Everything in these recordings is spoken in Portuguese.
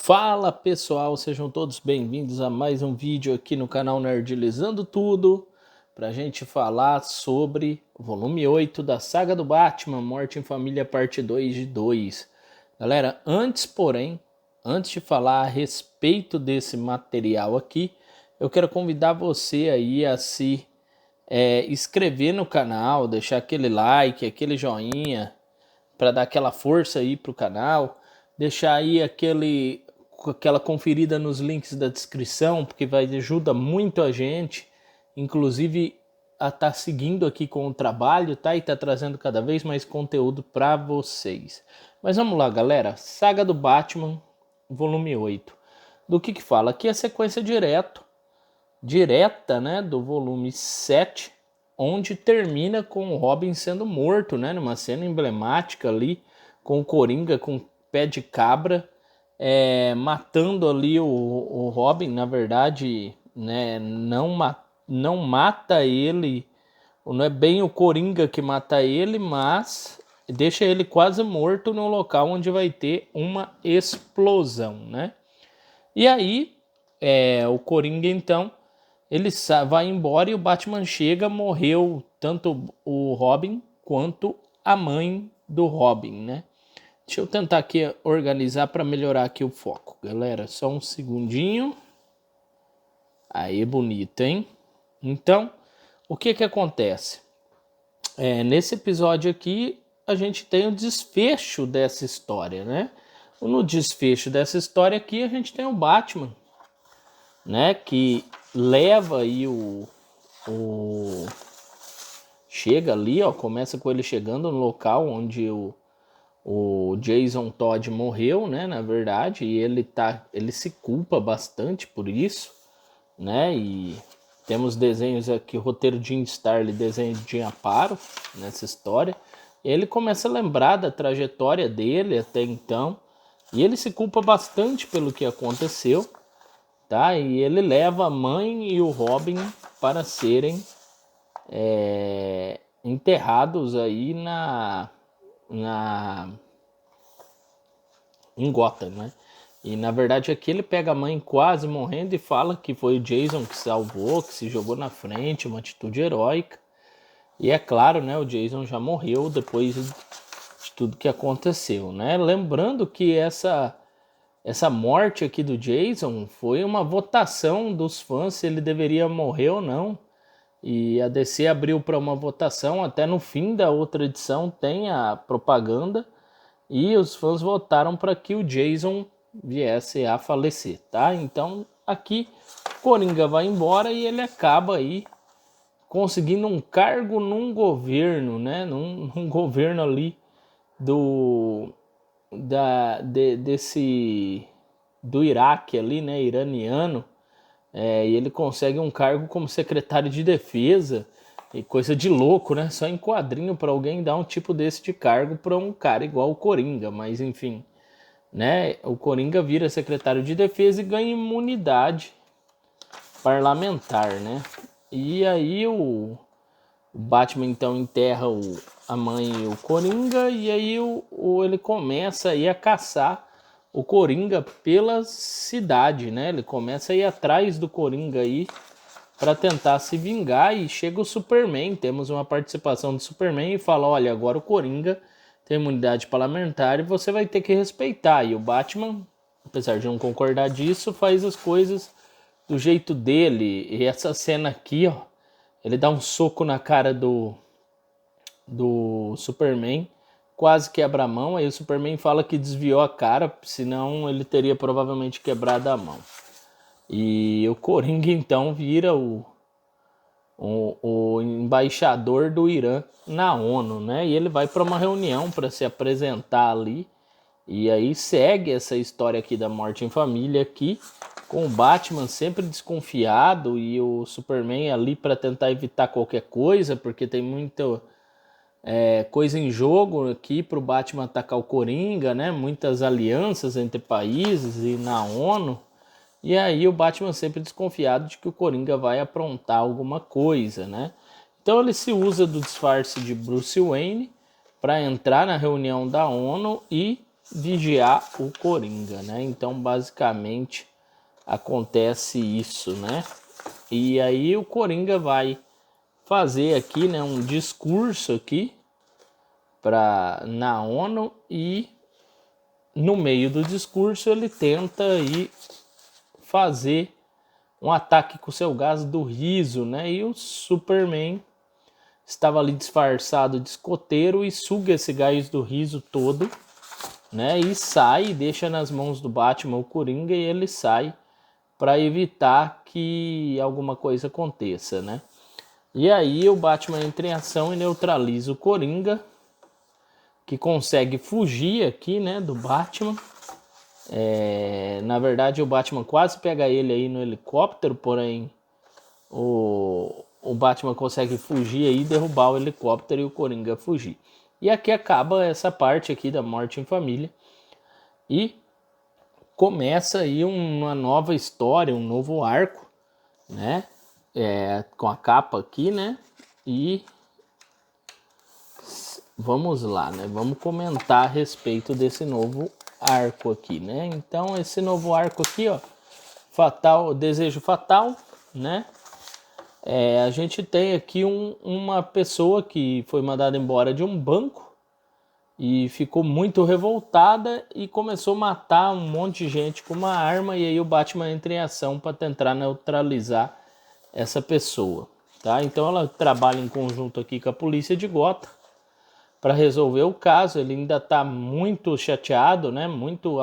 Fala pessoal, sejam todos bem-vindos a mais um vídeo aqui no canal Nerdilizando Tudo, para a gente falar sobre o volume 8 da saga do Batman, Morte em Família, parte 2 de 2. Galera, antes de falar a respeito desse material aqui, eu quero convidar você aí a se inscrever no canal, deixar aquele like, aquele joinha, para dar aquela força aí pro canal, deixar aí aquela conferida nos links da descrição, porque ajuda muito a gente, inclusive a estar seguindo aqui com o trabalho, tá? E tá trazendo cada vez mais conteúdo para vocês. Mas vamos lá, galera. Saga do Batman, volume 8. Do que fala? Aqui é a sequência direta, né, do volume 7, onde termina com o Robin sendo morto, né, numa cena emblemática ali, com o Coringa com pé de cabra, matando ali o Robin. Na verdade, né, não mata ele, não é bem o Coringa que mata ele, mas deixa ele quase morto no local onde vai ter uma explosão, né? E aí, o Coringa então ele vai embora e o Batman chega, morreu tanto o Robin quanto a mãe do Robin, né? Deixa eu tentar aqui organizar para melhorar aqui o foco, galera. Só um segundinho. Aí, bonito, hein? Então, o que acontece? Nesse episódio aqui, a gente tem o desfecho dessa história, né? No desfecho dessa história aqui, a gente tem o Batman, né? Que leva aí chega ali, ó, começa com ele chegando no local onde o Jason Todd morreu, né, na verdade, e ele se culpa bastante por isso, né? E temos desenhos aqui, roteiro de Jim Starlin, desenho de Jim Aparo nessa história. E ele começa a lembrar da trajetória dele até então, e ele se culpa bastante pelo que aconteceu, tá? E ele leva a mãe e o Robin para serem enterrados aí em Gotham, né? E na verdade aqui ele pega a mãe quase morrendo e fala que foi o Jason que salvou, que se jogou na frente, uma atitude heróica. E é claro, né, o Jason já morreu depois de tudo que aconteceu, né? Lembrando que essa morte aqui do Jason foi uma votação dos fãs se ele deveria morrer ou não. E a DC abriu para uma votação, até no fim da outra edição tem a propaganda, e os fãs votaram para que o Jason viesse a falecer, tá? Então aqui Coringa vai embora e ele acaba aí conseguindo um cargo num governo, né? Num governo ali do Iraque ali, né? Iraniano. E ele consegue um cargo como secretário de defesa, e coisa de louco, né? Só em quadrinho para alguém dar um tipo desse de cargo para um cara igual o Coringa, mas enfim, né? O Coringa vira secretário de defesa e ganha imunidade parlamentar, né? E aí o Batman então enterra a mãe e o Coringa, e aí ele começa aí a caçar o Coringa pela cidade, né? Ele começa a ir atrás do Coringa aí para tentar se vingar, e chega o Superman. Temos uma participação do Superman e fala: olha, agora o Coringa tem imunidade parlamentar e você vai ter que respeitar. E o Batman, apesar de não concordar disso, faz as coisas do jeito dele. E essa cena aqui, ó, ele dá um soco na cara do Superman, quase quebra a mão. Aí o Superman fala que desviou a cara, senão ele teria provavelmente quebrado a mão. E o Coringa então vira o embaixador do Irã na ONU, né? E ele vai para uma reunião para se apresentar ali. E aí segue essa história aqui da Morte em Família aqui, com o Batman sempre desconfiado e o Superman ali para tentar evitar qualquer coisa, porque tem muita coisa em jogo aqui para o Batman atacar o Coringa, né? Muitas alianças entre países e na ONU. E aí o Batman sempre desconfiado de que o Coringa vai aprontar alguma coisa, né? Então ele se usa do disfarce de Bruce Wayne para entrar na reunião da ONU e vigiar o Coringa, né? Então, basicamente, acontece isso, né? E aí o Coringa vai fazer aqui, né, um discurso aqui na ONU e no meio do discurso ele tenta aí fazer um ataque com seu gás do riso, né? E o Superman estava ali disfarçado de escoteiro e suga esse gás do riso todo, né? E sai e deixa nas mãos do Batman o Coringa e ele sai para evitar que alguma coisa aconteça, né? E aí o Batman entra em ação e neutraliza o Coringa, que consegue fugir aqui, né, do Batman. Na verdade, o Batman quase pega ele aí no helicóptero, porém o Batman consegue fugir aí, derrubar o helicóptero e o Coringa fugir. E aqui acaba essa parte aqui da Morte em Família e começa aí uma nova história, um novo arco, né? Com a capa aqui, né? E vamos lá, né? Vamos comentar a respeito desse novo arco aqui, né? Então, esse novo arco aqui, ó, Fatal, Desejo Fatal, né? A gente tem aqui uma pessoa que foi mandada embora de um banco e ficou muito revoltada e começou a matar um monte de gente com uma arma, e aí o Batman entra em ação para tentar neutralizar essa pessoa, tá? Então ela trabalha em conjunto aqui com a polícia de Gotham para resolver o caso. Ele ainda está muito chateado, né? Muito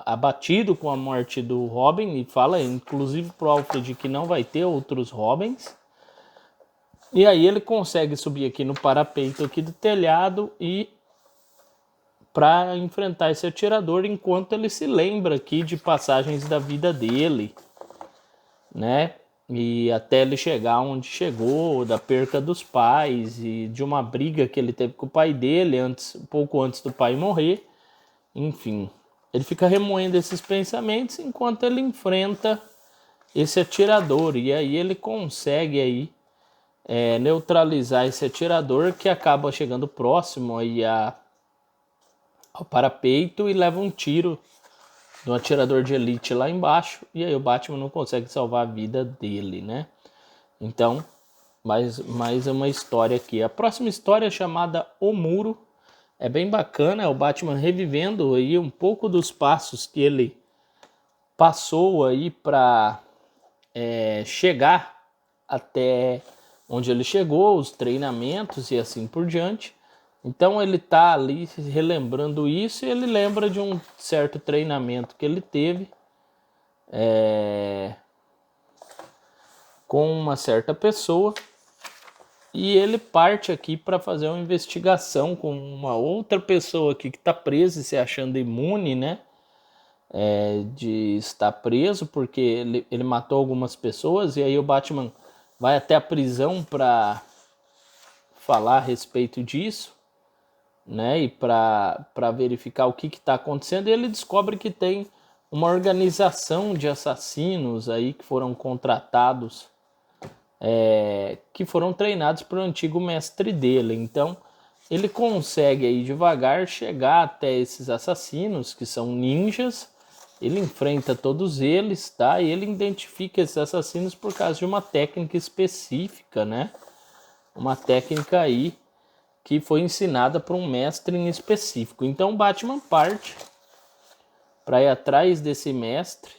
abatido com a morte do Robin e fala inclusive pro Alfred que não vai ter outros Robins. E aí ele consegue subir aqui no parapeito aqui do telhado e para enfrentar esse atirador, enquanto ele se lembra aqui de passagens da vida dele, né? E até ele chegar onde chegou, da perca dos pais e de uma briga que ele teve com o pai dele pouco antes do pai morrer. Enfim, ele fica remoendo esses pensamentos enquanto ele enfrenta esse atirador, e aí ele consegue aí neutralizar esse atirador, que acaba chegando próximo aí ao parapeito e leva um tiro do atirador de elite lá embaixo, e aí o Batman não consegue salvar a vida dele, né? Então, mais uma história aqui. A próxima história é chamada O Muro. É bem bacana, é o Batman revivendo aí um pouco dos passos que ele passou aí para chegar até onde ele chegou, os treinamentos e assim por diante. Então ele tá ali relembrando isso e ele lembra de um certo treinamento que ele teve com uma certa pessoa, e ele parte aqui para fazer uma investigação com uma outra pessoa aqui que está presa e se achando imune, né? De estar preso porque ele matou algumas pessoas, e aí o Batman vai até a prisão para falar a respeito disso, né? E para verificar o que está acontecendo, e ele descobre que tem uma organização de assassinos aí que foram contratados, que foram treinados pelo antigo mestre dele. Então ele consegue aí devagar chegar até esses assassinos, que são ninjas. Ele enfrenta todos eles, tá? E ele identifica esses assassinos por causa de uma técnica específica, né? Uma técnica aí que foi ensinada por um mestre em específico. Então Batman parte para ir atrás desse mestre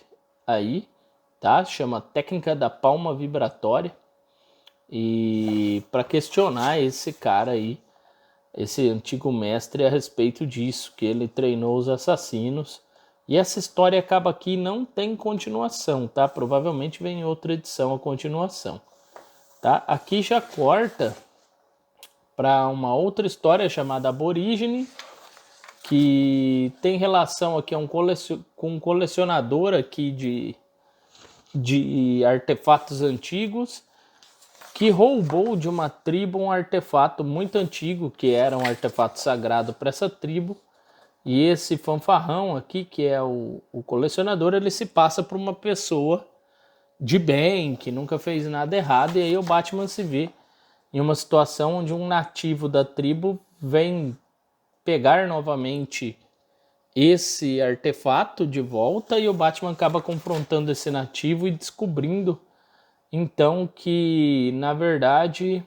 aí, tá? Chama técnica da palma vibratória, e para questionar esse cara aí, esse antigo mestre, a respeito disso, que ele treinou os assassinos. E essa história acaba aqui, não tem continuação, tá? Provavelmente vem em outra edição a continuação, tá? Aqui já corta para uma outra história chamada Aborígene, que tem relação aqui com um colecionador aqui de artefatos antigos, que roubou de uma tribo um artefato muito antigo, que era um artefato sagrado para essa tribo. E esse fanfarrão aqui, que é o colecionador, ele se passa por uma pessoa de bem, que nunca fez nada errado, e aí o Batman se vê em uma situação onde um nativo da tribo vem pegar novamente esse artefato de volta e o Batman acaba confrontando esse nativo e descobrindo então que na verdade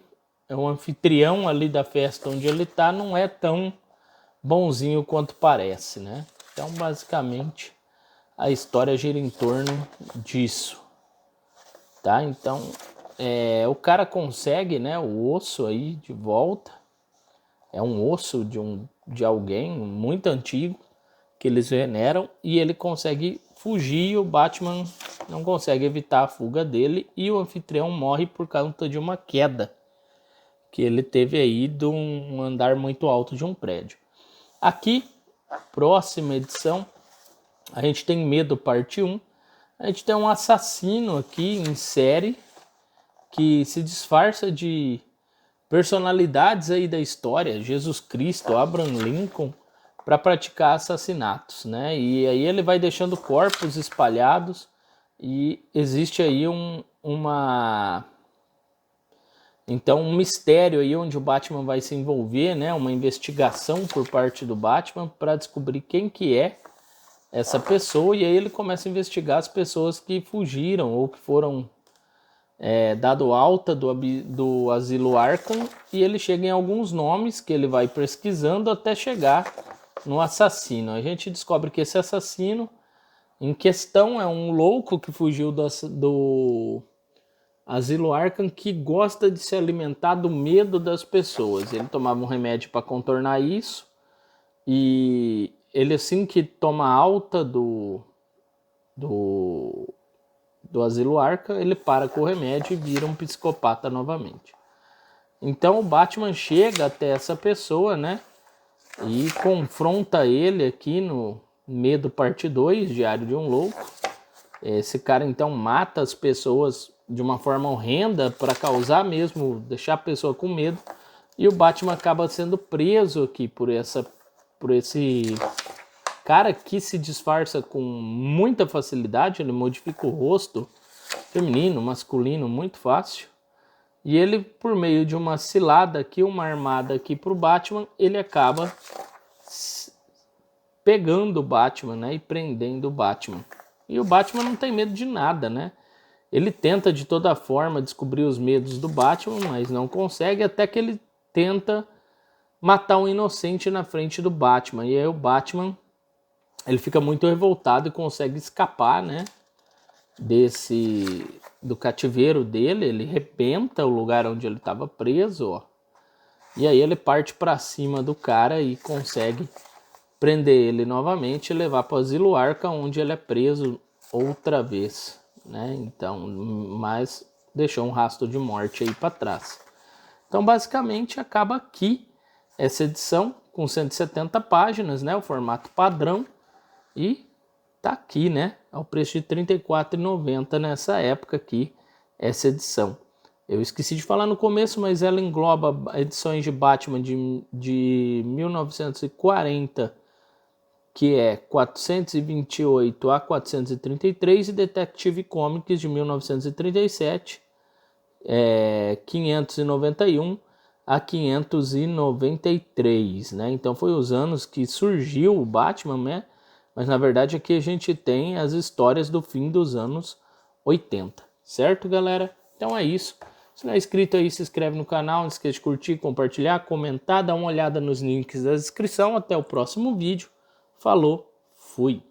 o anfitrião ali da festa onde ele tá não é tão bonzinho quanto parece, né? Então basicamente a história gira em torno disso, tá? Então o cara consegue, né, o osso aí de volta. É um osso de alguém muito antigo que eles veneram e ele consegue fugir e o Batman não consegue evitar a fuga dele e o anfitrião morre por conta de uma queda que ele teve aí de um andar muito alto de um prédio. Aqui, próxima edição, a gente tem Medo parte 1. A gente tem um assassino aqui em série que se disfarça de personalidades aí da história, Jesus Cristo, Abraham Lincoln, para praticar assassinatos, né? E aí ele vai deixando corpos espalhados e existe aí um mistério aí onde o Batman vai se envolver, né? Uma investigação por parte do Batman para descobrir quem que é essa pessoa e aí ele começa a investigar as pessoas que fugiram ou que foram dado alta do asilo Arkham e ele chega em alguns nomes que ele vai pesquisando até chegar no assassino. A gente descobre que esse assassino em questão é um louco que fugiu do asilo Arkham que gosta de se alimentar do medo das pessoas. Ele tomava um remédio para contornar isso e ele assim que toma alta do asilo Arkham, ele para com o remédio e vira um psicopata novamente. Então o Batman chega até essa pessoa, né? E confronta ele aqui no Medo parte 2, Diário de um Louco. Esse cara então mata as pessoas de uma forma horrenda para causar mesmo, deixar a pessoa com medo. E o Batman acaba sendo preso aqui por esse cara que se disfarça com muita facilidade. Ele modifica o rosto feminino, masculino, muito fácil. E ele, por meio de uma cilada aqui, uma armada aqui pro Batman, ele acaba pegando o Batman, né, e prendendo o Batman. E o Batman não tem medo de nada, né? Ele tenta de toda forma descobrir os medos do Batman, mas não consegue, até que ele tenta matar um inocente na frente do Batman. E aí o Batman, ele fica muito revoltado e consegue escapar, né, do cativeiro dele. Ele arrebenta o lugar onde ele estava preso, ó. E aí ele parte para cima do cara e consegue prender ele novamente e levar para o asilo Arkham, onde ele é preso outra vez, né? Então, mas deixou um rastro de morte aí para trás. Então, basicamente, acaba aqui essa edição com 170 páginas, né? O formato padrão. E tá aqui, né? Ao preço de R$ 34,90 nessa época aqui, essa edição. Eu esqueci de falar no começo, mas ela engloba edições de Batman de 1940, que é 428 a 433, e Detective Comics de 1937, 591 a 593, né? Então foi os anos que surgiu o Batman, né? Mas na verdade aqui a gente tem as histórias do fim dos anos 80, certo, galera? Então é isso. Se não é inscrito aí, se inscreve no canal, não esqueça de curtir, compartilhar, comentar, dar uma olhada nos links da descrição. Até o próximo vídeo. Falou, fui!